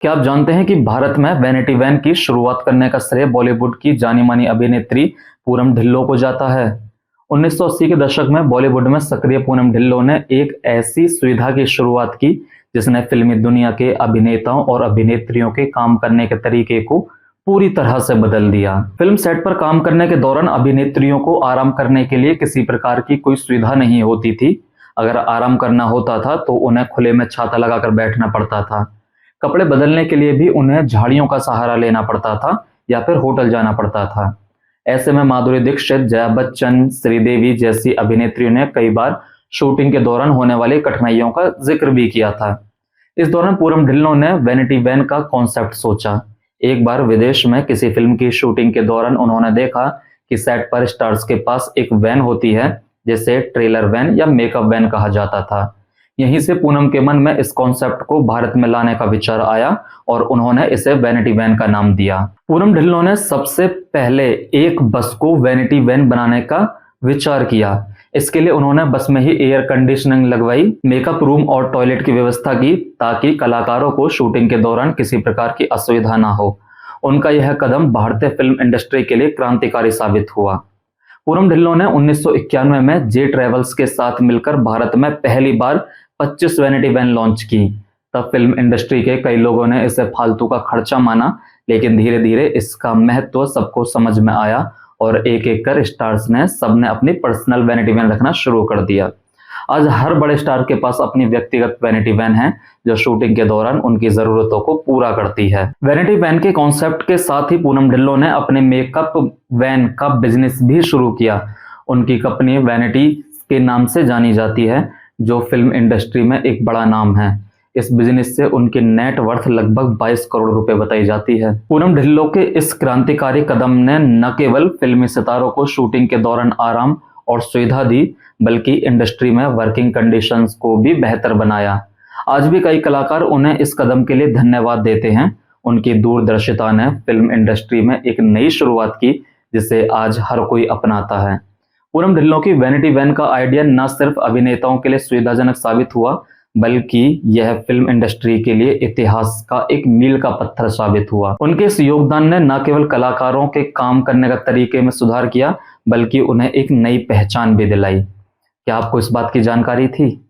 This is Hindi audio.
क्या आप जानते हैं कि भारत में वैनिटी वैन की शुरुआत करने का श्रेय बॉलीवुड की जानी-मानी अभिनेत्री पूनम ढिल्लों को जाता है। 1980 के दशक में बॉलीवुड में सक्रिय पूनम ढिल्लों ने एक ऐसी सुविधा की शुरुआत की जिसने फिल्मी दुनिया के अभिनेताओं और अभिनेत्रियों के काम करने के तरीके को पूरी तरह से बदल दिया। फिल्म सेट पर काम करने के दौरान अभिनेत्रियों को आराम करने के लिए किसी प्रकार की कोई सुविधा नहीं होती थी। अगर आराम करना होता था तो उन्हें खुले में छाता लगाकर बैठना पड़ता था। कपड़े बदलने के लिए भी उन्हें झाड़ियों का सहारा लेना पड़ता था या फिर होटल जाना पड़ता था। ऐसे में माधुरी दीक्षित, जया बच्चन, श्रीदेवी जैसी अभिनेत्रियों ने कई बार शूटिंग के दौरान होने वाली कठिनाइयों का जिक्र भी किया था। इस दौरान पूनम ढिल्लों ने वैनिटी वैन का कॉन्सेप्ट सोचा। एक बार विदेश में किसी फिल्म की शूटिंग के दौरान उन्होंने देखा कि सेट पर स्टार्स के पास एक वैन होती है जिसे ट्रेलर वैन या मेकअप वैन कहा जाता था। यहीं से पूनम के मन में इस कॉन्सेप्ट को भारत में लाने का विचार आया और उन्होंने इसे वैनिटी वैन का नाम दिया। पूनम ढिल्लों ने सबसे पहले एक बस को वैनिटी वैन बनाने का विचार किया। इसके लिए उन्होंने बस में ही एयर कंडीशनिंग लगवाई, मेकअप रूम और टॉयलेट की व्यवस्था की ताकि कलाकारों को शूटिंग के दौरान किसी प्रकार की असुविधा ना हो। उनका यह कदम भारतीय फिल्म इंडस्ट्री के लिए क्रांतिकारी साबित हुआ। पूनम ढिल्लों ने 1991 में जे ट्रेवल्स के साथ मिलकर भारत में पहली बार 25 वैनिटी वैन लॉन्च की। तब फिल्म इंडस्ट्री के कई लोगों ने इसे फालतू का खर्चा माना, लेकिन धीरे धीरे इसका महत्व सबको समझ में आया और एक एक कर स्टार्स ने सबने अपनी पर्सनल वैनिटी वैन रखना शुरू कर दिया। आज हर बड़े स्टार के पास अपनी व्यक्तिगत वैनिटी वैन है जो शूटिंग के दौरान उनकी जरूरतों को पूरा करती है। वैनिटी वैन के कॉन्सेप्ट के साथ ही पूनम ढिल्लों ने अपने मेकअप वैन का बिजनेस भी शुरू किया। उनकी कंपनी वैनिटी के नाम से जानी जाती है जो फिल्म इंडस्ट्री में एक बड़ा नाम है। इस बिजनेस से उनकी नेट वर्थ लगभग 22 करोड़ रुपए बताई जाती है। पूनम ढिल्लों के इस क्रांतिकारी कदम ने न केवल फिल्मी सितारों को शूटिंग के दौरान आराम और सुविधा दी, बल्कि इंडस्ट्री में वर्किंग कंडीशंस को भी बेहतर बनाया। आज भी कई कलाकार उन्हें इस कदम के लिए धन्यवाद देते हैं। उनकी दूरदर्शिता ने फिल्म इंडस्ट्री में एक नई शुरुआत की जिसे आज हर कोई अपनाता है। पूनम ढिल्लों की वैनिटी वैन का आइडिया न सिर्फ अभिनेताओं के लिए सुविधाजनक साबित हुआ, बल्कि यह फिल्म इंडस्ट्री के लिए इतिहास का एक मील का पत्थर साबित हुआ। उनके इस योगदान ने न केवल कलाकारों के काम करने का तरीके में सुधार किया, बल्कि उन्हें एक नई पहचान भी दिलाई। क्या आपको इस बात की जानकारी थी?